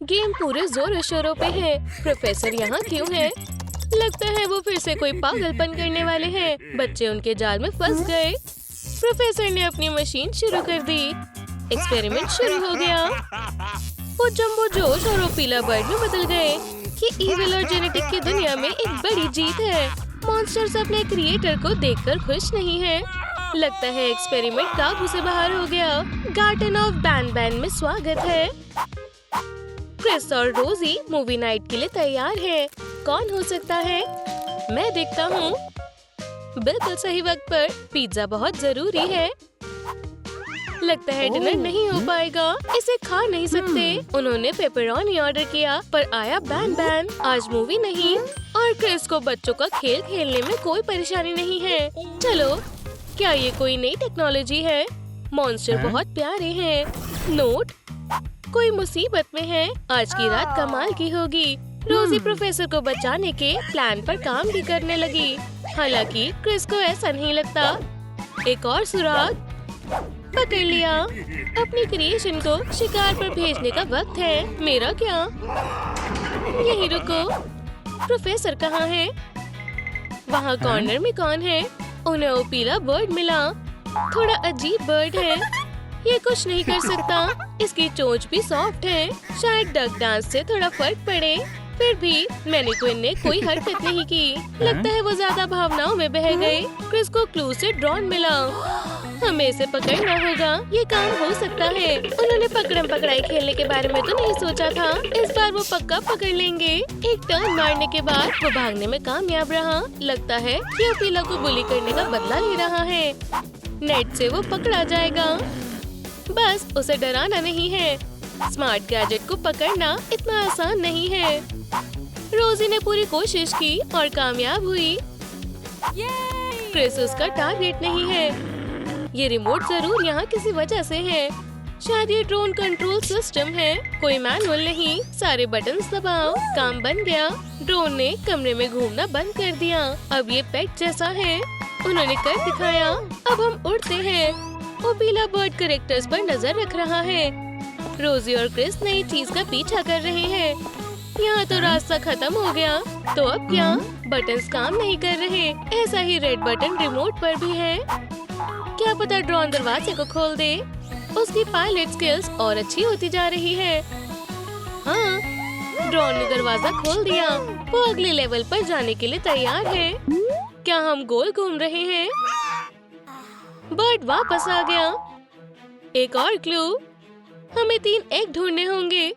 Game पूरे जोरों शोरों पे है। प्रोफेसर यहाँ क्यों है? लगता है वो फिर से कोई पागलपन करने वाले हैं। बच्चे उनके जाल में फंस गए। प्रोफेसर ने अपनी मशीन शुरू कर दी। एक्सपेरिमेंट शुरू हो गया। वो जंबो जोश और ओपीला बर्ड में बदल गए। ये इविल और जेनेटिक की दुनिया में एक बड़ी जीत है। मॉन्स्टर्स अपने क्रिएटर को देखकर खुश नहीं है। लगता है एक्सपेरिमेंट काबू से बाहर हो गया। गार्डन ऑफ बैन बैन में स्वागत है। क्रिस और रोजी मूवी नाइट के लिए तैयार है। कौन हो सकता है? मैं देखता हूँ। बिल्कुल सही वक्त पर। पिज्जा बहुत जरूरी है। लगता है डिनर नहीं हो पाएगा। इसे खा नहीं सकते। उन्होंने पेपरोनी ऑर्डर किया पर आया बैन बैन। आज मूवी नहीं। और क्रिस को बच्चों का खेल खेलने में कोई परेशानी नहीं है। चलो, क्या ये कोई नई टेक्नोलॉजी है? मॉन्स्टर बहुत प्यारे हैं। नोट, कोई मुसीबत में है। आज की रात कमाल की होगी। रोजी प्रोफेसर को बचाने के प्लान पर काम भी करने लगी। हालांकि क्रिस को ऐसा नहीं लगता। एक और सुराग पकड़ लिया। अपनी क्रिएशन को शिकार पर भेजने का वक्त है। मेरा क्या? यहीं रुको। प्रोफेसर कहाँ है? वहाँ कॉर्नर में कौन है? उन्हें ओपीला बर्ड मिला। थोड़ा अजीब बर्ड है। ये कुछ नहीं कर सकता। इसकी चोंच भी सॉफ्ट है। शायद डक डांस से थोड़ा फर्क पड़े। फिर भी मैनीक्विन ने कोई हरकत नहीं की। लगता है वो ज्यादा भावनाओं में बह गए। क्रिस को क्लू से ड्रोन मिला। हमें इसे पकड़ना होगा। ये काम हो सकता है। उन्होंने पकड़म पकड़ाई खेलने के बारे में तो नहीं सोचा था। इस बार वो पक्का पकड़ लेंगे। एक टर्न मारने के बाद वो भागने में कामयाब रहा। लगता है कि ओपीला को बुली करने का बदला ले रहा है। नेट से वो पकड़ा जाएगा। बस उसे डराना नहीं है। स्मार्ट गैजेट को पकड़ना इतना आसान नहीं है। रोजी ने पूरी कोशिश की और कामयाब हुई। क्रिस उसका टारगेट नहीं है। ये रिमोट जरूर यहाँ किसी वजह से है। शायद ये ड्रोन कंट्रोल सिस्टम है। कोई मैनुअल नहीं। सारे बटन्स दबाओ। काम बन गया। ड्रोन ने कमरे में घूमना बंद कर दिया। अब ये पेट जैसा है। उन्होंने कर दिखाया। अब हम उड़ते हैं। ओपीला बर्ड कैरेक्टर्स पर नजर रख रहा है। रोजी और क्रिस नई चीज का पीछा कर रहे हैं। यहाँ तो रास्ता खत्म हो गया। तो अब क्या? बटन्स काम नहीं कर रहे। ऐसा ही रेड बटन रिमोट पर भी है। क्या पता ड्रोन दरवाजे को खोल दे। उसकी पायलट स्किल्स और अच्छी होती जा रही है। हाँ, ड्रोन ने दरवाजा खोल दिया। वो अगले लेवल पर जाने के लिए तैयार है। क्या हम गोल घूम रहे हैं? बर्ड वापस आ गया। एक और क्लू। हमें 3 एग ढूंढने होंगे।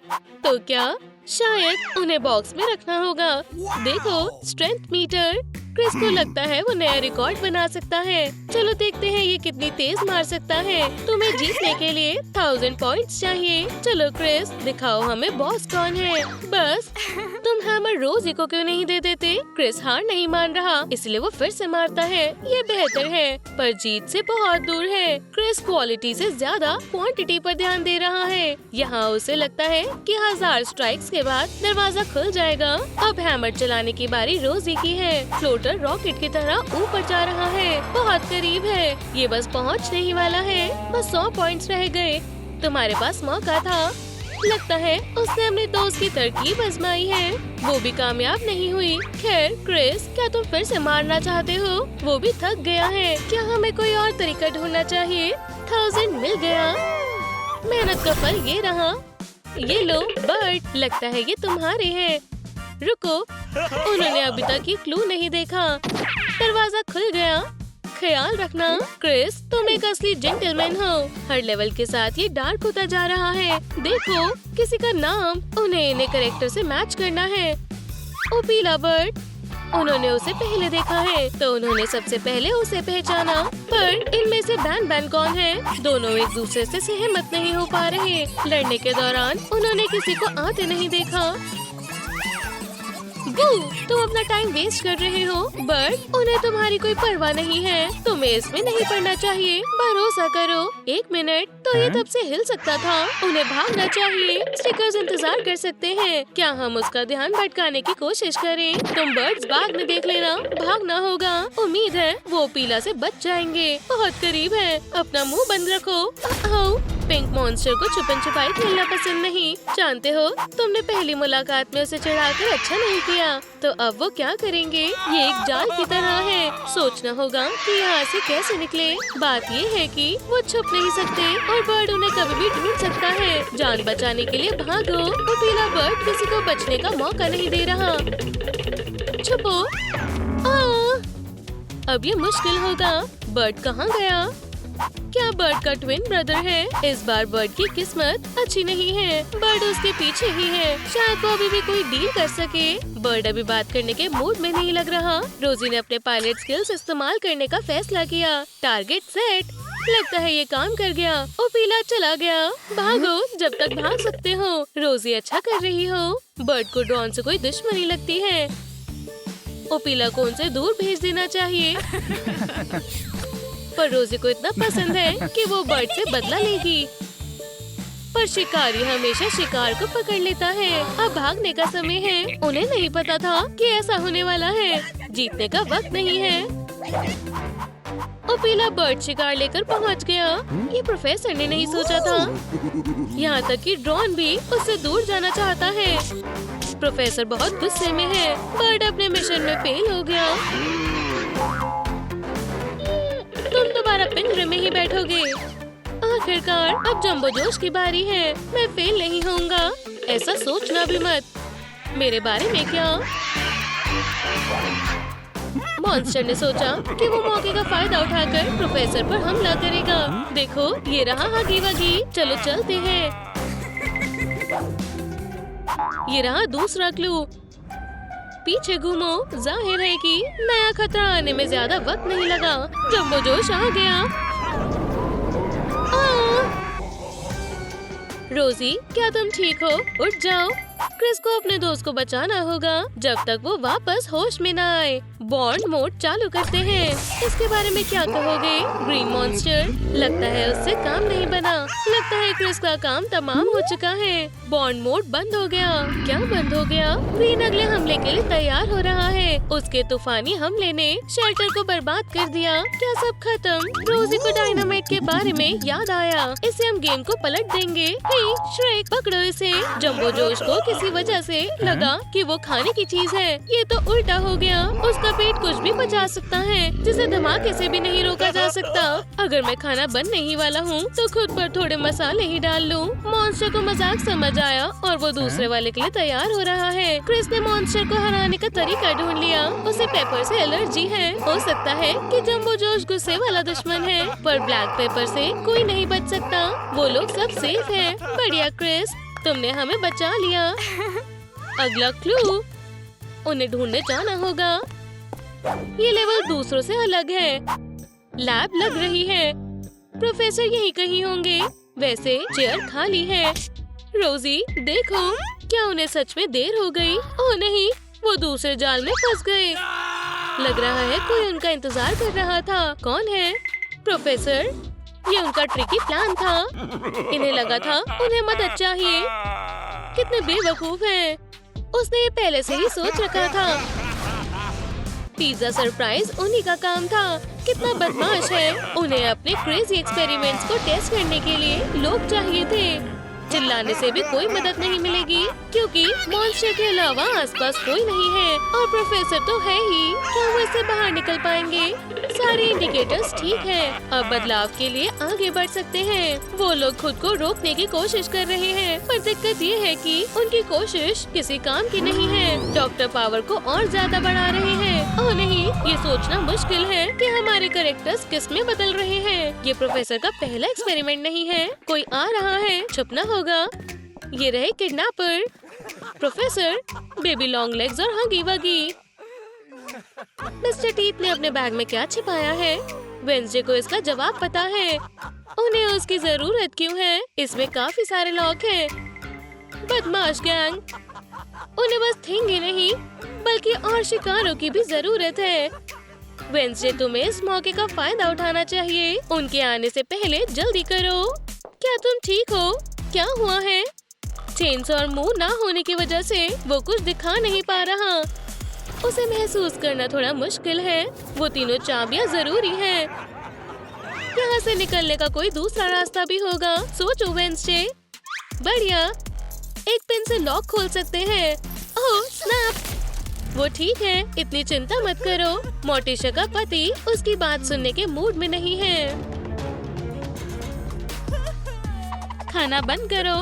तो क्या? शायद उन्हें बॉक्स में रखना होगा। देखो, स्ट्रेंथ मीटर। क्रिस को लगता है वो नया रिकॉर्ड बना सकता है। चलो देखते हैं ये कितनी तेज मार सकता है। तुम्हें जीतने के लिए 1000 पॉइंट्स चाहिए। चलो क्रिस, दिखाओ हमें बॉस कौन है। बस तुम हैमर रोजी को क्यों नहीं दे देते? क्रिस हार नहीं मान रहा, इसलिए वो फिर से मारता है। ये बेहतर है, पर जीत से बहुत दूर है। क्रिस क्वालिटी से ज्यादा क्वांटिटी पर ध्यान दे रहा है। यहाँ उसे लगता है कि 1000 स्ट्राइक्स के बाद दरवाजा खुल जाएगा। अब हैमर चलाने की बारी रोजी की है। फ्लोटर रॉकेट की तरह ऊपर जा रहा है। बहुत करीब है। ये बस पहुंचने ही वाला है। बस 100 पॉइंट्स रह गए। तुम्हारे पास मौका था। लगता है उसने अपने दोस्त की तरकीब आजमाई है। वो भी कामयाब नहीं हुई। खैर क्रिस, क्या तुम फिर से मारना चाहते हो? वो भी थक गया है। क्या हमें कोई और तरीका ढूंढना चाहिए? 1000 मिल गया। मेहनत का फल ये रहा। ये लो बर्ड, लगता है ये तुम्हारे हैं। रुको, उन्होंने अभी तक ये क्लू नहीं देखा। दरवाजा खुल गया। ख्याल रखना क्रिस, तुम एक असली जेंटलमैन हो। हर लेवल के साथ ये डार्क होता जा रहा है। देखो, किसी का नाम। उन्हें इन्हें कैरेक्टर से मैच करना है। ओपीला बर्ड। उन्होंने उसे पहले देखा है, तो उन्होंने सबसे पहले उसे पहचाना। पर इनमें से बैन बैन कौन है? दोनों एक दूसरे से सहमत नहीं हो पा रहे। लड़ने के दौरान उन्होंने किसी को आते नहीं देखा। तुम अपना टाइम वेस्ट कर रहे हो। बट उन्हें तुम्हारी कोई परवाह नहीं है। तुम्हें इसमें नहीं पड़ना चाहिए। भरोसा करो। 1 मिनट, तो ये तब से हिल सकता था। उन्हें भागना चाहिए। स्टिकर्स इंतजार कर सकते हैं। क्या हम उसका ध्यान भटकाने की कोशिश करें? तुम बर्ड्स बाद में देख लेना। भागना होगा। उम्मीद है वो पीला से बच जाएंगे। बहुत करीब है। अपना मुंह बंद रखो। पिंक मॉन्स्टर को छुपन छुपाई खेलना पसंद नहीं। जानते हो, तुमने पहली मुलाकात में उसे चढ़ाकर अच्छा नहीं किया, तो अब वो क्या करेंगे? ये एक जाल की तरह है। सोचना होगा कि यहाँ से कैसे निकले। बात ये है कि वो छुप नहीं सकते और बर्ड उन्हें कभी भी ढूंढ सकता है। जान बचाने के लिए भागो। वो पीला बर्ड किसी को बचने का मौका नहीं दे रहा। छुपो। अब ये मुश्किल होगा। बर्ड कहाँ गया? क्या बर्ड का ट्विन ब्रदर है? इस बार बर्ड की किस्मत अच्छी नहीं है। बर्ड उसके पीछे ही है। शायद वो अभी भी कोई डील कर सके। बर्ड अभी बात करने के मूड में नहीं लग रहा। रोजी ने अपने पायलट स्किल्स इस्तेमाल करने का फैसला किया। Target set. लगता है ये काम कर गया। ओ पीला चला गया। भागो जब तक भाग सकते हो। रोजी अच्छा कर रही हो। बर्ड को ड्रोन से कोई दुश्मनी लगती है। ओ पीला को उनसे दूर भेज देना चाहिए। पर रोजी को इतना पसंद है कि वो बर्ड से बदला लेगी। पर शिकारी हमेशा शिकार को पकड़ लेता है। अब भागने का समय है। उन्हें नहीं पता था कि ऐसा होने वाला है। जीतने का वक्त नहीं है। और पीला बर्ड शिकार लेकर पहुंच गया। ये प्रोफेसर ने नहीं सोचा था। यहाँ तक कि ड्रोन भी उससे दूर जाना चाहता है। प्रोफेसर बहुत गुस्से में है। बर्ड अपने मिशन में फेल हो गया। तुम दोबारा पिंजरे में ही बैठोगे। आखिरकार अब जंबो जोश की बारी है। मैं फेल नहीं होऊंगा। ऐसा सोचना भी मत। मेरे बारे में क्या? मॉन्स्टर ने सोचा कि वो मौके का फायदा उठाकर प्रोफेसर पर हमला करेगा। देखो ये रहा हगी वगी। चलो चलते हैं। ये रहा दूसरा क्लू। पीछे घूमो। जाहिर है कि नया खतरा आने में ज्यादा वक्त नहीं लगा। जंबो जोश आ गया। रोजी क्या तुम ठीक हो? उठ जाओ। क्रिस को अपने दोस्त को बचाना होगा जब तक वो वापस होश में न आए। बॉन्ड मोड चालू करते हैं। इसके बारे में क्या कहोगे? Green monster. लगता है उससे काम नहीं बना। लगता है क्रिस का काम तमाम हो चुका है। बॉन्ड मोड बंद हो गया। क्या बंद हो गया? ग्रीन अगले हमले के लिए तैयार हो रहा है। उसके तूफानी हमले ने शेल्टर को बर्बाद कर दिया। क्या सब खत्म? रोजी को डायनामाइट के बारे में याद आया। इससे हम गेम को पलट देंगे। हे श्रेक पकड़ो इसे। जंबो जोश को किसी वजह से लगा कि वो खाने की चीज है। ये तो उल्टा हो गया। उसका पेट कुछ भी पचा सकता है जिसे धमाके से भी नहीं रोका जा सकता। अगर मैं खाना बनने ही वाला हूँ तो खुद पर थोड़े मसाले ही डाल लूँ। मॉन्स्टर को मजाक समझ आया और वो दूसरे वाले के लिए तैयार हो रहा है। क्रिस ने मॉन्स्टर को हराने का तरीका ढूंढ लिया। उसे पेपर से एलर्जी है। हो सकता है कि जंबो जोश गुस्से वाला दुश्मन है, पर ब्लैक पेपर से कोई नहीं बच सकता। वो लोग सब सेफ हैं। बढ़िया क्रिस, तुमने हमें बचा लिया। अगला क्लू। उन्हें ढूंढने जाना होगा। ये लेवल दूसरों से अलग है। लैब लग रही है। प्रोफेसर यहीं कहीं होंगे। वैसे चेयर खाली है। रोजी देखो, क्या उन्हें सच में देर हो गई? ओह नहीं, वो दूसरे जाल में फंस गए। लग रहा है कोई उनका इंतजार कर रहा था। कौन है? प्रोफेसर। ये उनका ट्रिकी प्लान था। इन्हें लगा था उन्हें मदद चाहिए। कितने बेवकूफ हैं। उसने ये पहले से ही सोच रखा था। पिज्जा सरप्राइज उन्हीं का काम था। कितना बदमाश है। उन्हें अपने क्रेजी एक्सपेरिमेंट्स को टेस्ट करने के लिए लोग चाहिए थे। चिल्लाने से भी कोई मदद नहीं मिलेगी क्योंकि मॉन्स्टर के अलावा आसपास कोई नहीं है और प्रोफेसर तो है ही। क्या वो इससे बाहर निकल पाएंगे? सारे इंडिकेटर्स ठीक हैं। अब बदलाव के लिए आगे बढ़ सकते हैं। वो लोग खुद को रोकने की कोशिश कर रहे हैं, पर दिक्कत ये है कि उनकी कोशिश किसी काम की नहीं है। डॉक्टर पावर को और ज्यादा बढ़ा रहे हैं। ओह नहीं, ये सोचना मुश्किल है कि हमारे कैरेक्टर्स किस में बदल रहे हैं। ये प्रोफेसर का पहला एक्सपेरिमेंट नहीं है। कोई आ रहा है। छुपना होगा। ये रहे kidnapper. Professor, baby long legs और हगी वगी। मिस्टर टीथ ने अपने बैग में क्या छिपाया है? वेंसडे को इसका जवाब पता है। उन्हें उसकी जरूरत क्यों है? इसमें काफी सारे लॉक हैं। बदमाश गैंग। उन्हें बस थिंग ही नहीं बल्कि और शिकारों की भी जरूरत है। वेंसडे, तुम्हें इस मौके का फायदा उठाना चाहिए। उनके आने से पहले जल्दी करो। क्या तुम ठीक हो? क्या हुआ है? चेन्स और मुंह ना होने की वजह से वो कुछ दिखा नहीं पा रहा। उसे महसूस करना थोड़ा मुश्किल है। वो तीनों चाबियां जरूरी हैं। यहाँ से निकलने का कोई दूसरा रास्ता भी होगा। सोचो वेंसडे। बढ़िया, एक पिन से लॉक खोल सकते हैं। ओह स्नैप! वो ठीक है, इतनी चिंता मत करो। मोर्टिशा का पति उसकी बात सुनने के मूड में नहीं है। खाना बंद करो।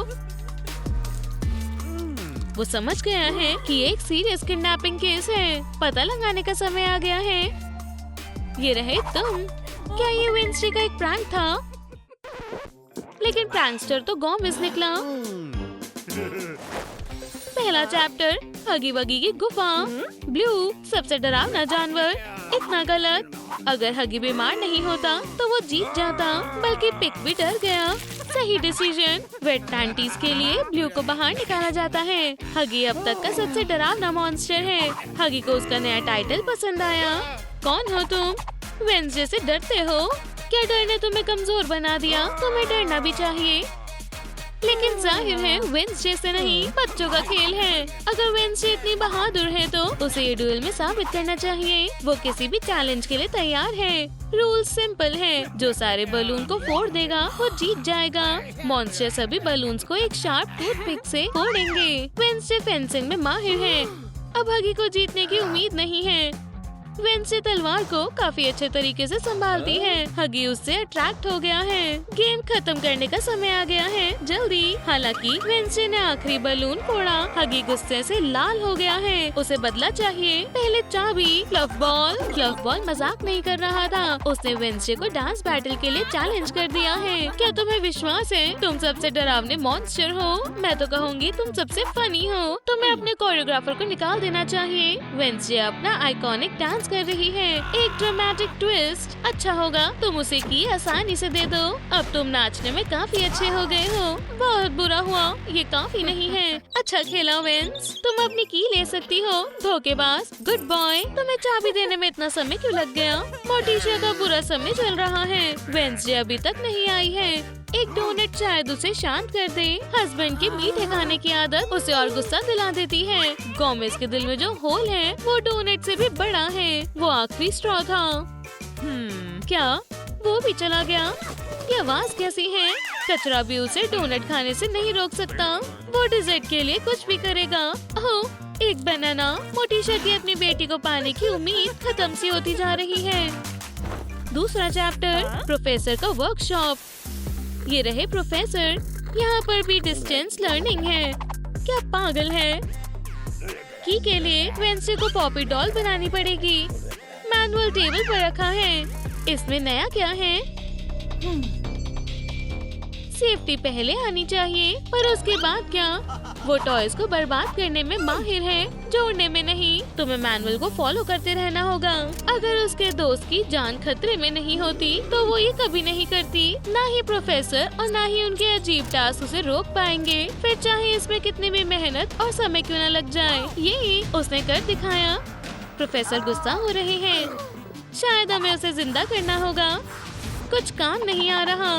वो समझ गया है कि एक सीरियस किडनैपिंग केस है। पता लगाने का समय आ गया है। ये रहे तुम। क्या ये वेंसडे का एक प्रैंक था? लेकिन प्रैंकस्टर तो गॉमिस निकला। पहला चैप्टर, हगी वगी की गुफा। ब्लू सबसे डरावना जानवर। इतना गलत। अगर हगी बीमार नहीं होता तो वो जीत जाता, बल्कि पिक भी डर गया। सही डिसीजन। वेट पैंटीज के लिए ब्लू को बाहर निकाला जाता है। हगी अब तक का सबसे डरावना मॉन्स्टर है। हगी को उसका नया टाइटल पसंद आया। कौन हो तुम? वेंसडे से डरते हो? क्या डर ने तुम्हें कमजोर बना दिया? तुम्हें डरना भी चाहिए। लेकिन जाहिर है वेंसडे से नहीं, बच्चों का खेल है। अगर वेंसडे इतनी बहादुर है तो उसे ये ड्यूल में साबित करना चाहिए। वो किसी भी चैलेंज के लिए तैयार है। रूल सिंपल है, जो सारे बलून को फोड़ देगा वो जीत जाएगा। मॉन्स्टर सभी बलून्स को एक शार्प टूथपिक से फोड़ेंगे। वेंसडे फेंसिंग में माहिर है। अब हगी को जीतने की उम्मीद नहीं है। वेंसडे तलवार को काफी अच्छे तरीके से संभालती है। हगी उससे अट्रैक्ट हो गया है। गेम खत्म करने का समय आ गया है, जल्दी। हालांकि वेंसडे ने आखिरी बलून फोड़ा। हगी गुस्से से लाल हो गया है। उसे बदला चाहिए। पहले चाबी। फ्लफ बॉल मजाक नहीं कर रहा था। उसने वेंसडे को डांस बैटल के लिए चैलेंज कर दिया है। क्या तुम्हें विश्वास है तुम सबसे डरावने मॉन्स्टर हो? मैं तो कहूँगी तुम सबसे फनी हो। तुम्हें अपने कोरियोग्राफर को निकाल देना चाहिए। वेंसडे अपना आइकॉनिक डांस कर रही है। एक ड्रामेटिक ट्विस्ट। अच्छा होगा तुम उसे की आसानी से दे दो। अब तुम नाचने में काफी अच्छे हो गए हो। बहुत बुरा हुआ, ये काफी नहीं है। अच्छा खेला वेंस, तुम अपनी की ले सकती हो। धोखेबाज। Good boy. तुम्हें चाबी देने में इतना समय क्यों लग गया? मोर्टिशा का बुरा समय चल रहा है। वेंसडे अभी तक नहीं आई है। एक डोनट शायद उसे शांत कर दे। हस्बैंड के मीठे खाने की आदत उसे और गुस्सा दिला देती है। गोमेज के दिल में जो होल है वो डोनट से भी बड़ा है। वो आखिरी स्ट्रॉ था। क्या वो भी चला गया? ये आवाज कैसी है? कचरा भी उसे डोनट खाने से नहीं रोक सकता। वो डिजर्ट के लिए कुछ भी करेगा। ओह, एक बनाना। मोर्टिशा की अपनी बेटी को पाने की उम्मीद खत्म सी होती जा रही है। दूसरा चैप्टर, प्रोफेसर का वर्कशॉप। ये रहे प्रोफेसर। यहाँ पर भी डिस्टेंस लर्निंग है। क्या पागल है? की के लिए वेंसडे को पॉपी डॉल बनानी पड़ेगी। मैनुअल टेबल पर रखा है। इसमें नया क्या है? सेफ्टी पहले आनी चाहिए, पर उसके बाद क्या? वो टॉयज को बर्बाद करने में माहिर है, जोड़ने में नहीं। तुम्हें मैनुअल को फॉलो करते रहना होगा। अगर उसके दोस्त की जान खतरे में नहीं होती तो वो ये कभी नहीं करती। ना ही प्रोफेसर और ना ही उनके अजीब टास्क उसे रोक पाएंगे, फिर चाहे इसमें कितनी भी मेहनत और समय क्यों न लग जाए। ये उसने कर दिखाया। प्रोफेसर गुस्सा हो रहे हैं। शायद हमें उसे जिंदा करना होगा। कुछ काम नहीं आ रहा।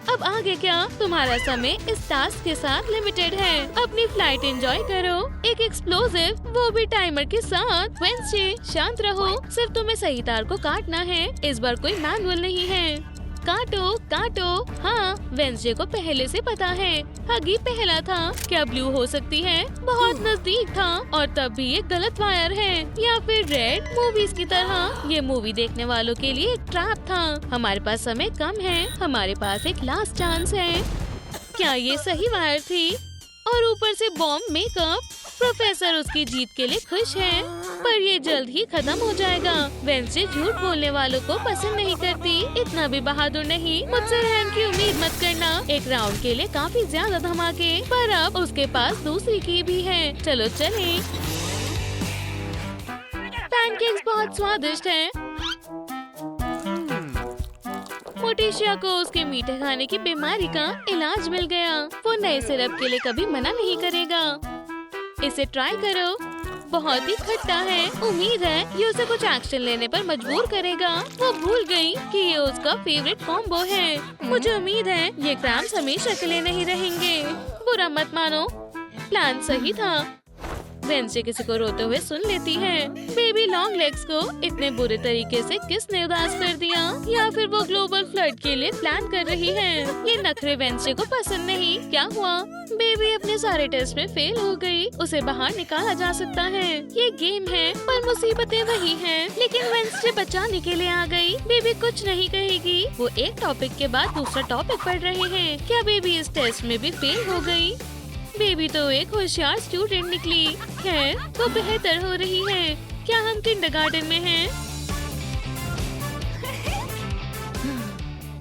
अब आगे क्या? तुम्हारा समय इस टास्क के साथ लिमिटेड है। अपनी फ्लाइट एंजॉय करो। एक एक्सप्लोसिव, वो भी टाइमर के साथ। वेंसडे शांत रहो, सिर्फ तुम्हें सही तार को काटना है। इस बार कोई मैनुअल नहीं है। काटो काटो। हाँ, वेंसडे को पहले से पता है। हगी पहला था। क्या ब्लू हो सकती है? बहुत नजदीक था। और तब भी ये गलत वायर है। या फिर रेड मूवीज की तरह। ये मूवी देखने वालों के लिए एक ट्रैप था। हमारे पास समय कम है। हमारे पास एक लास्ट चांस है। क्या ये सही वायर थी? और ऊपर से बॉम्ब मेकअप। प्रोफेसर उसकी जीत के लिए खुश है, पर ये जल्द ही खत्म हो जाएगा। वेंसडे झूठ बोलने वालों को पसंद नहीं करती। इतना भी बहादुर नहीं। मुझसे रहम की उम्मीद मत करना। एक राउंड के लिए काफी ज्यादा धमाके, पर अब उसके पास दूसरी की भी है। चलो चलें। पैनकेक्स बहुत स्वादिष्ट हैं। मोर्टिशा को उसके मीठे खाने की बीमारी का इलाज मिल गया। वो नए सिरप के लिए कभी मना नहीं करेगा। इसे ट्राई करो। बहुत ही खट्टा है। उम्मीद है ये उसे कुछ एक्शन लेने पर मजबूर करेगा। वो भूल गई कि ये उसका फेवरेट कॉम्बो है। मुझे उम्मीद है ये क्रैम्स हमेशा के लिए नहीं रहेंगे। बुरा मत मानो, प्लान सही था। वेंसडे किसी को रोते हुए सुन लेती है। बेबी लॉन्ग लेग्स को इतने बुरे तरीके से किसने उदास कर दिया, या फिर वो ग्लोबल फ्लड के लिए प्लान कर रही है। ये नखरे वेंसडे को पसंद नहीं। क्या हुआ? बेबी अपने सारे टेस्ट में फेल हो गई। उसे बाहर निकाला जा सकता है। ये गेम है, पर मुसीबतें वही हैं। लेकिन वेंसडे बचाने के लिए आ गई। बेबी कुछ नहीं कहेगी। वो एक टॉपिक के बाद दूसरा टॉपिक पढ़ रहे हैं। क्या बेबी इस टेस्ट में भी फेल हो गई? बेबी तो एक होशियार स्टूडेंट निकली है। वो बेहतर हो रही है। क्या हम किंडरगार्टन में हैं?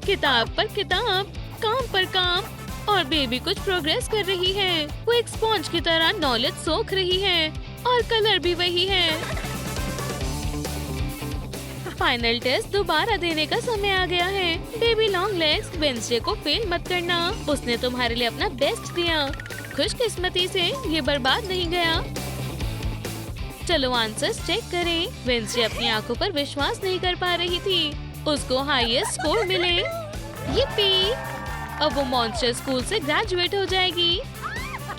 किताब पर किताब, काम पर काम, और बेबी कुछ प्रोग्रेस कर रही है। वो एक स्पॉन्ज की तरह नॉलेज सोख रही है, और कलर भी वही है। फाइनल टेस्ट दोबारा देने का समय आ गया है। बेबी लॉन्ग लेग्स, वेंसडे को फेल मत करना। उसने तुम्हारे लिए अपना बेस्ट दिया। खुशकिस्मती से ये बर्बाद नहीं गया। चलो आंसर्स चेक करें। वेंसडे अपनी आंखों पर विश्वास नहीं कर पा रही थी। उसको हाईएस्ट स्कोर मिले। yippee! अब वो मॉन्स्टर स्कूल से ग्रेजुएट हो जाएगी।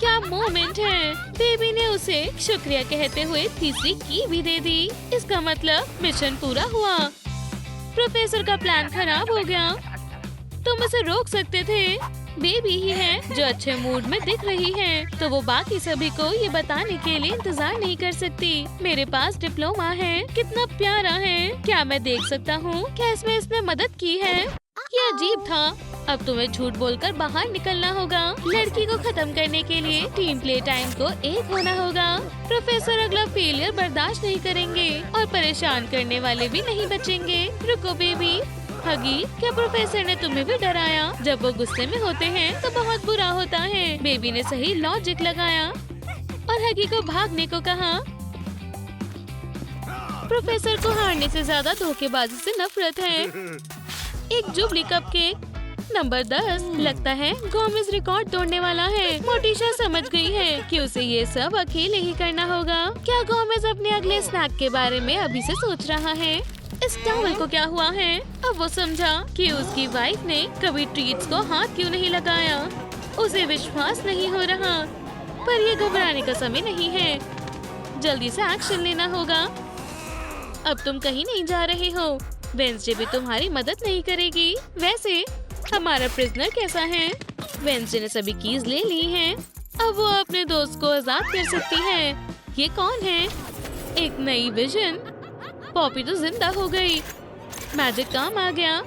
क्या मोमेंट है। बेबी ने उसे शुक्रिया कहते हुए तीसरी की भी दे दी। इसका मतलब मिशन पूरा हुआ। प्रोफेसर का प्लान खराब हो गया। तुम उसे रोक सकते थे। बेबी ही है जो अच्छे मूड में दिख रही है, तो वो बाकी सभी को ये बताने के लिए इंतजार नहीं कर सकती। मेरे पास डिप्लोमा है, कितना प्यारा है। क्या मैं देख सकता हूँ? क्या इसमें इसने मदद की है? ये अजीब था। अब तुम्हें झूठ बोलकर बाहर निकलना होगा। लड़की को खत्म करने के लिए टीम प्ले टाइम को एक होना होगा। प्रोफेसर अगला फेलियर बर्दाश्त नहीं करेंगे, और परेशान करने वाले भी नहीं बचेंगे। रुको बेबी। हगी, क्या प्रोफेसर ने तुम्हें भी डराया? जब वो गुस्से में होते हैं तो बहुत बुरा होता है। बेबी ने सही लॉजिक लगाया और हगी को भागने को कहा। प्रोफेसर को हारने से ज्यादा धोखेबाजी से नफरत है। एक जुबली कपकेक। नंबर 10। लगता है गोमेज रिकॉर्ड तोड़ने वाला है। मोटिशा समझ गई है कि उसे ये सब अकेले ही करना होगा। क्या गोमेज अपने अगले स्नैक के बारे में अभी से सोच रहा है? इस टॉवल को क्या हुआ है? अब वो समझा कि उसकी वाइफ ने कभी ट्रीट्स को हाथ क्यों नहीं लगाया। उसे विश्वास नहीं हो रहा, पर ये घबराने का समय नहीं है। जल्दी से एक्शन लेना होगा। अब तुम कहीं नहीं जा रहे हो। वेंसडे भी तुम्हारी मदद नहीं करेगी। वैसे हमारा प्रिजनर कैसा है? वेंसडे ने सभी कीज ले ली हैं। अब वो अपने दोस्त को आजाद कर सकती है। ये कौन है? एक नई विजन। पॉपी तो जिंदा हो गई। मैजिक काम आ गया।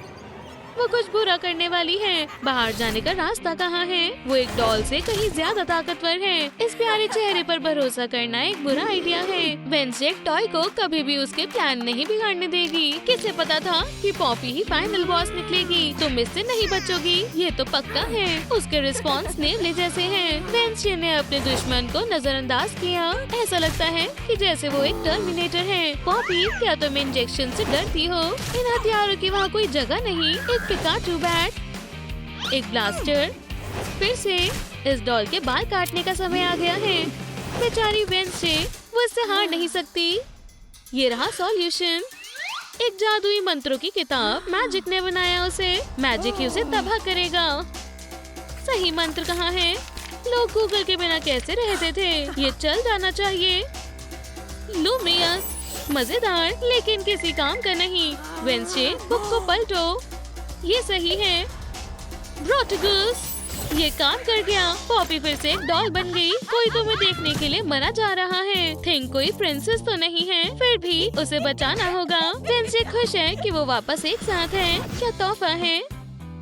वो कुछ बुरा करने वाली है। बाहर जाने का रास्ता कहाँ है? वो एक डॉल से कहीं ज्यादा ताकतवर है। इस प्यारे चेहरे पर भरोसा करना एक बुरा आइडिया है। वेंसडे टॉय को कभी भी उसके प्लान नहीं बिगाड़ने देगी। किसे पता था कि पॉपी ही फाइनल बॉस निकलेगी। तुम इससे नहीं बचोगी, ये तो पक्का है। उसके रिस्पॉन्स नेवले जैसे हैं। वेंसडे ने अपने दुश्मन को नजरअंदाज किया। ऐसा लगता है कि जैसे वो एक टर्मिनेटर है। पॉपी, क्या तुम इंजेक्शन से डरती हो? इन हथियारों की वहाँ कोई जगह नहीं। एक पिकाचू बैट, एक ब्लास्टर। फिर से इस डॉल के बाल काटने का समय आ गया है। बेचारी वेंसडे, वो इससे हार नहीं सकती। ये रहा सॉल्यूशन। एक जादुई मंत्रों की किताब। मैजिक ने बनाया उसे। मैजिक ही उसे तबाह करेगा। सही मंत्र कहाँ है? लोग गूगल के बिना कैसे रहते थे? ये चल जाना चाहिए। लूमियस, मजेदार लेकिन किसी काम का नहीं। वेंसडे, बुक को पलटो। ये सही है। ब्रोटगस, ये काम कर गया। पॉपी फिर से एक डॉल बन गई। कोई तुम्हें देखने के लिए मना जा रहा है। थिंक कोई प्रिंसेस तो नहीं है, फिर भी उसे बचाना होगा। वेंसडे खुश है कि वो वापस एक साथ है। क्या तोहफा है?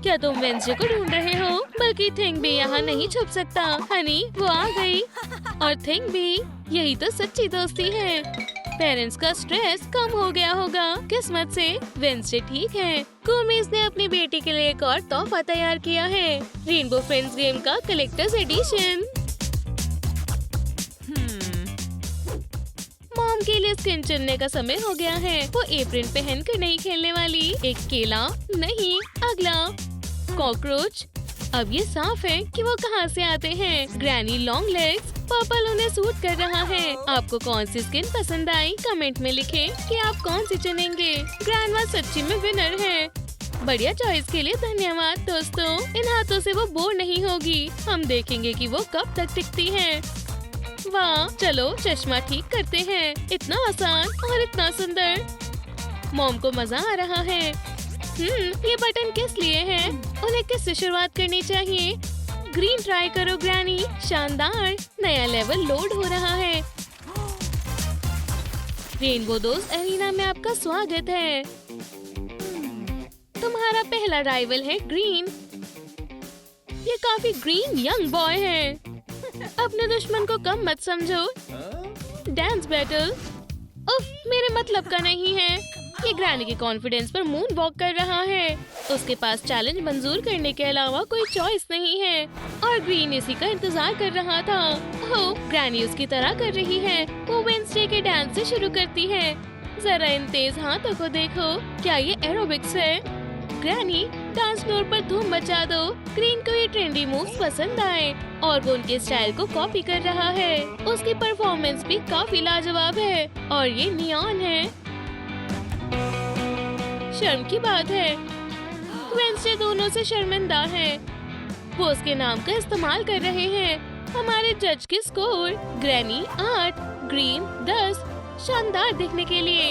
क्या तुम वेंसडे को ढूंढ रहे हो? बल्कि थिंक भी यहाँ नहीं छुप सकता। हनी, वो आ गई। और थिंक भी। यही तो सच्ची दोस्ती है। पेरेंट्स का स्ट्रेस कम हो गया होगा। किस्मत से वेंसडे ठीक है। गोमेज ने अपनी बेटी के लिए एक और तोहफा तैयार किया है। रेनबो फ्रेंड्स गेम का कलेक्टर्स एडिशन। मॉम के लिए स्किन चुनने का समय हो गया है। वो एप्रिन पहनकर नहीं खेलने वाली। एक केला नहीं, अगला कॉकरोच। अब ये साफ है कि वो कहाँ से आते हैं। Granny long legs. पर्पल उन्हें सूट कर रहा है। आपको कौन सी स्किन पसंद आई? कमेंट में लिखें कि आप कौन सी चुनेंगे। ग्रैंडमा सच्ची में विनर है। बढ़िया चॉइस के लिए धन्यवाद दोस्तों। इन हाथों से वो बोर नहीं होगी। हम देखेंगे कि वो कब तक टिकती है। वाह, चलो चश्मा ठीक करते हैं। इतना आसान और इतना सुंदर। मॉम को मजा आ रहा है। ये बटन किस लिए है? उन्हें किससे शुरुआत करनी चाहिए? ग्रीन ट्राई करो ग्रैनी। शानदार, नया लेवल लोड हो रहा है। रेनबो दोस्त एरिना में आपका स्वागत है। तुम्हारा पहला राइवल है ग्रीन। ये काफी ग्रीन यंग बॉय है। अपने दुश्मन को कम मत समझो। Dance battle. उफ, मेरे मतलब का नहीं है। ये ग्रैनी के कॉन्फिडेंस पर मून वॉक कर रहा है। उसके पास चैलेंज मंजूर करने के अलावा कोई चॉइस नहीं है और ग्रीन इसी का इंतजार कर रहा था। ओह, ग्रैनी उसकी तरह कर रही है। वो वेडनेसडे के डांस से शुरू करती है। जरा इन तेज हाथों को देखो। क्या ये एरोबिक्स है? ग्रैनी, डांस फ्लोर पर धूम मचा दो। ग्रीन को ये ट्रेंडी मूव्स पसंद आए और वो उनके स्टाइल को कॉपी कर रहा है। उसकी परफॉर्मेंस भी काफी लाजवाब है और ये नियॉन है। शर्म की बात है, वेडनेसडे दोनों से शर्मिंदा है। वो उसके नाम का इस्तेमाल कर रहे हैं। हमारे जज के स्कोर, ग्रैनी 8, ग्रीन 10। शानदार दिखने के लिए।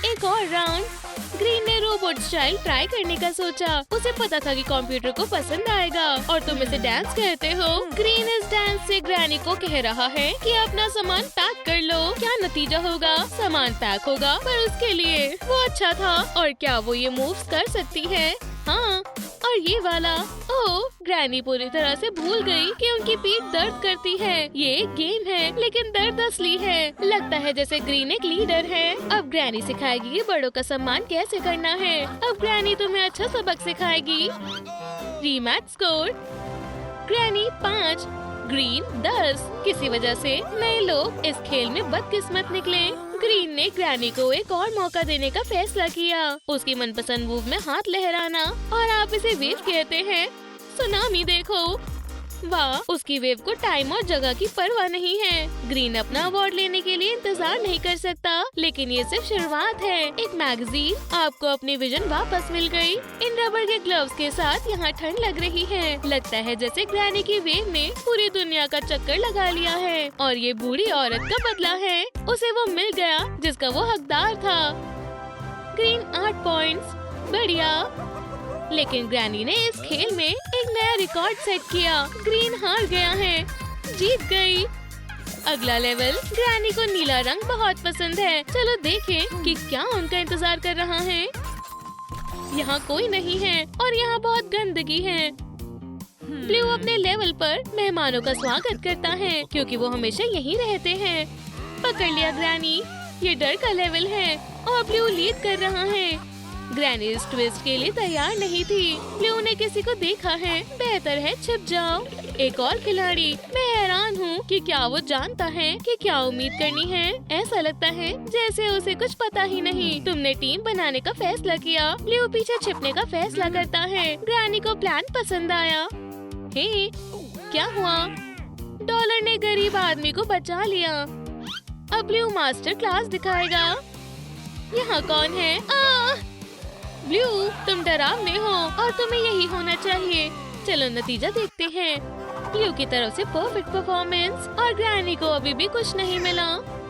एक और राउंड। ग्रीन ने रोबोट स्टाइल ट्राई करने का सोचा। उसे पता था कि कंप्यूटर को पसंद आएगा और तुम इसे डांस कहते हो। ग्रीन इस डांस से ग्रैनी को कह रहा है कि अपना सामान पैक कर लो। क्या नतीजा होगा? सामान पैक होगा, पर उसके लिए वो अच्छा था। और क्या वो ये मूव्स कर सकती है? हाँ, और ये वाला। ओह, ग्रैनी पूरी तरह से भूल गई कि उनकी पीठ दर्द करती है। ये एक गेम है, लेकिन दर्द असली है। लगता है जैसे ग्रीन एक लीडर है। अब ग्रैनी सिखाएगी कि बड़ों का सम्मान कैसे करना है। अब ग्रैनी तुम्हें अच्छा सबक सिखाएगी। Rematch score, granny 5, green 10। किसी वजह से नए लोग इस खेल में बदकिस्मत निकले। ग्रीन ने ग्रैनी को एक और मौका देने का फैसला किया। उसकी मनपसंद मूव में हाथ लहराना, और आप इसे वेव कहते हैं। सुनामी देखो। वाह, उसकी वेव को टाइम और जगह की परवाह नहीं है। ग्रीन अपना अवार्ड लेने के लिए इंतजार नहीं कर सकता, लेकिन ये सिर्फ शुरुआत है। एक मैगजीन। आपको अपनी विजन वापस मिल गई। इन रबर के ग्लव्स के साथ यहाँ ठंड लग रही है। लगता है जैसे ग्रैनी की वेव ने पूरी दुनिया का चक्कर लगा लिया है और ये बूढ़ी औरत का बदला है। उसे वो मिल गया जिसका वो हकदार था। Green 8 points. बढ़िया, लेकिन ग्रैनी ने इस खेल में एक नया रिकॉर्ड सेट किया। ग्रीन हार गया है, जीत गई। अगला लेवल। ग्रैनी को नीला रंग बहुत पसंद है। चलो देखें कि क्या उनका इंतजार कर रहा है। यहाँ कोई नहीं है और यहाँ बहुत गंदगी है। ब्लू अपने लेवल पर मेहमानों का स्वागत करता है क्योंकि वो हमेशा यहीं रहते हैं। पकड़ लिया ग्रैनी। ये डर का लेवल है और ब्लू लीड कर रहा है। ग्रैनी इस ट्विस्ट के लिए तैयार नहीं थी। ब्लू ने किसी को देखा है। बेहतर है छिप जाओ। एक और खिलाड़ी। मैं हैरान हूँ कि क्या वो जानता है कि क्या उम्मीद करनी है। ऐसा लगता है जैसे उसे कुछ पता ही नहीं। तुमने टीम बनाने का फैसला किया। ब्लू पीछे छिपने का फैसला करता है। ग्रैनी को प्लान पसंद आया। हे, क्या हुआ? डॉलर ने गरीब आदमी को बचा लिया। अब ब्लू मास्टर क्लास दिखाएगा। यहाँ कौन है? ब्लू, तुम डरावने हो और तुम्हें यही होना चाहिए। चलो नतीजा देखते हैं। ब्लू की तरफ से परफेक्ट परफॉर्मेंस और ग्रैनी को अभी भी कुछ नहीं मिला।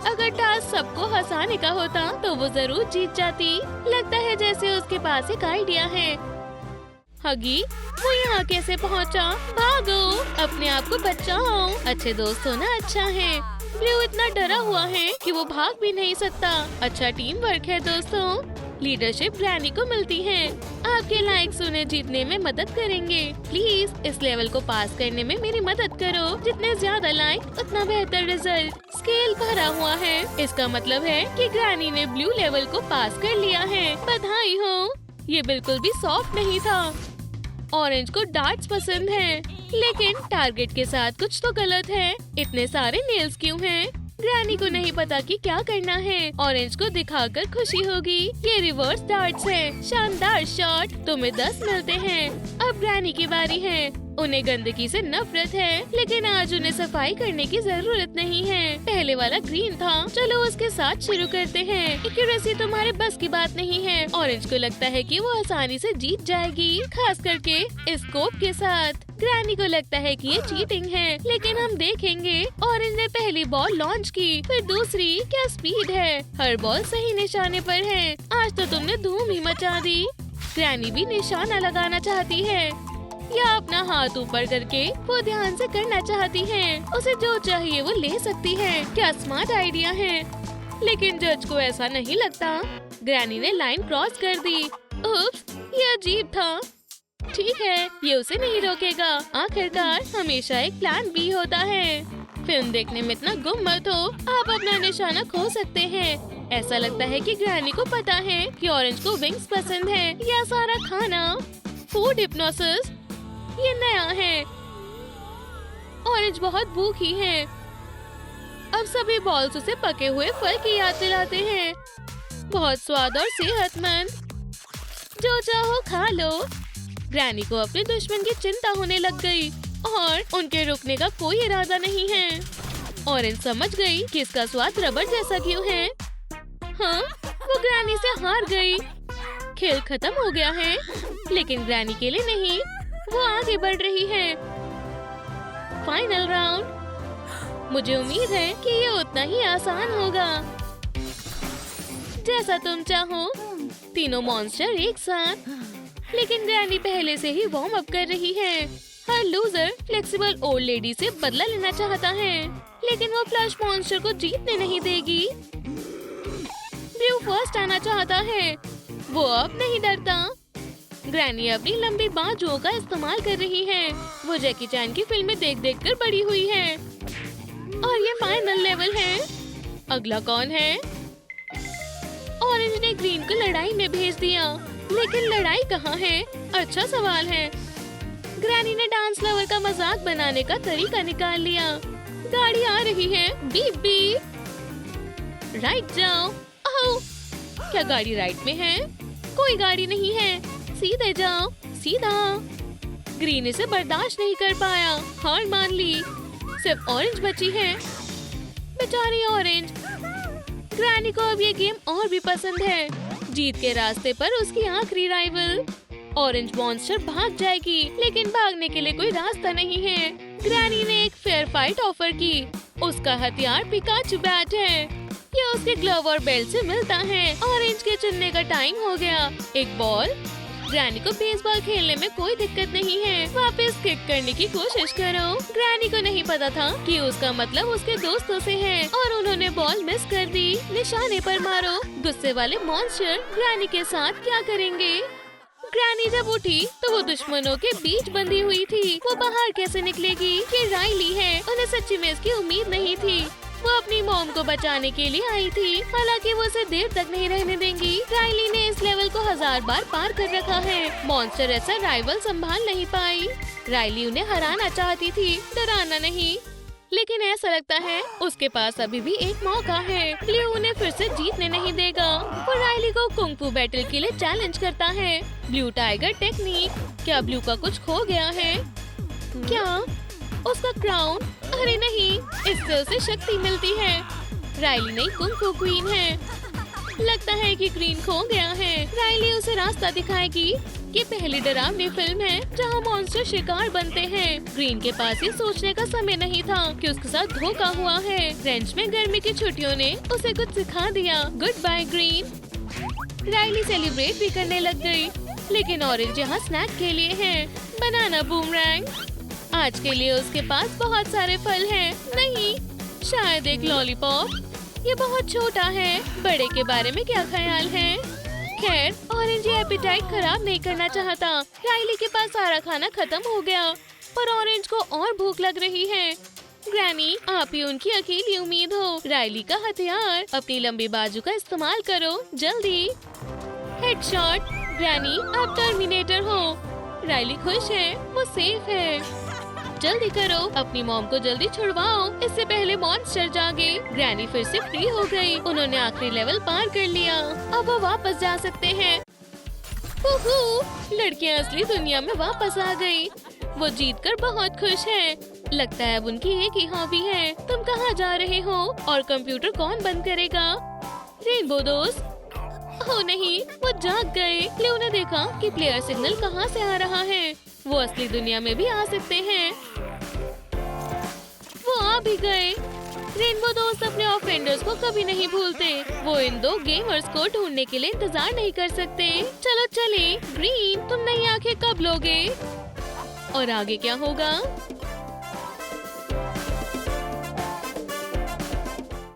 अगर टास्क सबको हंसाने का होता तो वो जरूर जीत जाती। लगता है जैसे उसके पास एक आइडिया है। हगी, वो यहाँ कैसे पहुँचा? भागो, अपने आप को बचाओ। अच्छे दोस्त होना अच्छा है। ब्लू इतना डरा हुआ है कि वो भाग भी नहीं सकता। अच्छा टीम वर्क है दोस्तों। लीडरशिप ग्रैनी को मिलती है। आपके लाइक्स उन्हें जीतने में मदद करेंगे। प्लीज इस लेवल को पास करने में मेरी मदद करो। जितने ज्यादा लाइक उतना बेहतर रिजल्ट। स्केल भरा हुआ है। इसका मतलब है कि ग्रैनी ने ब्लू लेवल को पास कर लिया है। बधाई हो। ये बिल्कुल भी सॉफ्ट नहीं था। ऑरेंज को डार्ट्स पसंद है, लेकिन टारगेट के साथ कुछ तो गलत है। इतने सारे नेल्स क्यों हैं? ग्रैनी को नहीं पता कि क्या करना है। ऑरेंज को दिखाकर खुशी होगी। ये रिवर्स डार्ट्स है। शानदार शॉट। तुम्हें 10 मिलते हैं। अब ग्रैनी की बारी है। उन्हें गंदगी से नफरत है, लेकिन आज उन्हें सफाई करने की जरूरत नहीं है। पहले वाला ग्रीन था, चलो उसके साथ शुरू करते हैं। एक्यूरेसी तुम्हारे बस की बात नहीं है। ऑरेंज को लगता है कि वो आसानी से जीत जाएगी, खास करके इस स्कोप के साथ। ग्रैनी को लगता है कि ये चीटिंग है, लेकिन हम देखेंगे। ऑरेंज ने पहली बॉल लॉन्च की, फिर दूसरी। क्या स्पीड है, हर बॉल सही निशाने पर है। आज तो तुमने धूम ही मचा दी। ग्रैनी भी निशाना लगाना चाहती है, या अपना हाथ ऊपर करके वो ध्यान से करना चाहती है। उसे जो चाहिए वो ले सकती है। क्या स्मार्ट आइडिया है, लेकिन जज को ऐसा नहीं लगता। ग्रैनी ने लाइन क्रॉस कर दी। उप्स, ये अजीब था। ठीक है, ये उसे नहीं रोकेगा। आखिरकार हमेशा एक प्लान बी होता है। फिल्म देखने में इतना गुम मत हो, आप अपना निशाना खो सकते हैं। ऐसा लगता है कि ग्रैनी को पता है कि ऑरेंज को विंग्स पसंद है। या सारा खाना। फूड हिप्नोसिस, ये नया है। ऑरेंज बहुत भूखी है। अब सभी बॉल्स उसे पके हुए फल की याद दिलाते हैं। बहुत स्वाद और सेहतमंद, जो चाहो खा लो। ग्रैनी को अपने दुश्मन की चिंता होने लग गई और उनके रुकने का कोई इरादा नहीं है। ऑरेंज समझ गई कि इसका स्वाद रबड़ जैसा क्यों है। हाँ, वो ग्रैनी से हार गई। खेल खत्म हो गया है, लेकिन ग्रैनी के लिए नहीं, वो आगे बढ़ रही है। Final round. मुझे उम्मीद है कि ये उतना ही आसान होगा। जैसा तुम चाहो। तीनों मॉन्स्टर एक साथ, लेकिन ग्रैनी पहले से ही वार्म अप कर रही है। हर लूजर फ्लेक्सिबल ओल्ड लेडी से बदला लेना चाहता है, लेकिन वो प्लश मॉन्स्टर को जीतने नहीं देगी। ब्लू फर्स्ट आना चाहता है, वो अब नहीं डरता। ग्रैनी अपनी लंबी बाजुओं का इस्तेमाल कर रही है। वो जैकी चैन की फिल्में देख देख कर बड़ी हुई है। और ये फाइनल लेवल है। अगला कौन है? ऑरेंज ने ग्रीन को लड़ाई में भेज दिया, लेकिन लड़ाई कहाँ है? अच्छा सवाल है। ग्रैनी ने डांस लवर का मजाक बनाने का तरीका निकाल लिया। गाड़ी आ रही है, बीप बीप। राइट जाओ। ओह, क्या गाड़ी राइट में है? कोई गाड़ी नहीं है। सीधे जाओ, सीधा। ग्रीन इसे बर्दाश्त नहीं कर पाया, हार मान ली। सिर्फ ऑरेंज बची है। बेचारी ऑरेंज। ग्रैनी को अब ये गेम और भी पसंद है। जीत के रास्ते पर उसकी आखिरी राइवल। ऑरेंज मॉन्स्टर भाग जाएगी, लेकिन भागने के लिए कोई रास्ता नहीं है। ग्रैनी ने एक फेयर फाइट ऑफर की। उसका हथियार पिकाचू बैट है। ये उसके ग्लव और बेल्ट से मिलता है। ऑरेंज के चुनने का टाइम हो गया। एक बॉल। ग्रैनी को बेसबॉल खेलने में कोई दिक्कत नहीं है। वापस किक करने की कोशिश करो। ग्रैनी को नहीं पता था कि उसका मतलब उसके दोस्तों से है, और उन्होंने बॉल मिस कर दी। निशाने पर मारो। गुस्से वाले मॉन्स्टर ग्रैनी के साथ क्या करेंगे? ग्रैनी जब उठी तो वो दुश्मनों के बीच बंधी हुई थी। वो बाहर कैसे निकलेगी? ये राइली है। उन्हें सच्ची में इसकी उम्मीद नहीं थी। वो अपनी मॉम को बचाने के लिए आई थी, हालांकि वो उसे देर तक नहीं रहने देंगी। राइली ने इस लेवल को 1000 बार पार कर रखा है। मॉन्स्टर ऐसा राइवल संभाल नहीं पाई। राइली उन्हें हराना चाहती थी, डराना नहीं। लेकिन ऐसा लगता है उसके पास अभी भी एक मौका है। ब्लू उन्हें फिर से जीतने नहीं देगा। वो राइली को कुंग फू बैटल के लिए चैलेंज करता है। Blue tiger technique. क्या ब्लू का कुछ खो गया है? क्या उसका क्राउन? अरे नहीं, इससे उसे शक्ति मिलती है। राइली नहीं कुंग फू क्वीन है। लगता है कि ग्रीन खो गया है। राइली उसे रास्ता दिखाएगी। ये पहली डरावनी फिल्म है जहाँ मॉन्स्टर शिकार बनते हैं। ग्रीन के पास ये सोचने का समय नहीं था कि उसके साथ धोखा हुआ है। फ्रेंच में गर्मी की छुट्टियों ने उसे कुछ सिखा दिया। Good bye green. Really celebrate भी करने लग गई, लेकिन ऑरेंज यहाँ स्नैक के लिए है। बनाना बूमरैंग। आज के लिए उसके पास बहुत सारे फल हैं। नहीं, शायद एक लॉलीपॉप। ये बहुत छोटा है। बड़े के बारे में क्या ख्याल है? खैर, ऑरेंज ये एपेटाइट खराब नहीं करना चाहता। राइली के पास सारा खाना खत्म हो गया, पर ऑरेंज को और भूख लग रही है। ग्रैनी, आप ही उनकी अकेली उम्मीद हो। राइली का हथियार। अपनी लंबी बाजू का इस्तेमाल करो, जल्दी। हेडशॉट। ग्रैनी, आप टर्मिनेटर हो। राइली खुश है, वो सेफ है। जल्दी करो, अपनी मॉम को जल्दी छुड़वाओ, इससे पहले मॉन्स्टर जागे। ग्रैनी फिर से फ्री हो गई। उन्होंने आखिरी लेवल पार कर लिया। अब वो वापस जा सकते हैं। लड़कियां असली दुनिया में वापस आ गई। वो जीतकर बहुत खुश है। लगता है अब उनकी एक ही हॉबी है। तुम कहाँ जा रहे हो और कंप्यूटर कौन बंद करेगा? रेनबो दोस्त। ओह नहीं, वो जाग गए। क्लियो ने देखा कि प्लेयर सिग्नल कहाँ से आ रहा है। वो असली दुनिया में भी आ सकते हैं। वो आ भी गए। रेनबो दोस्त अपने ऑफेंडर्स को कभी नहीं भूलते। वो इन दो गेमर्स को ढूंढने के लिए इंतजार नहीं कर सकते। चलो चले। ग्रीन, तुम नई आंखें कब लोगे? और आगे क्या होगा?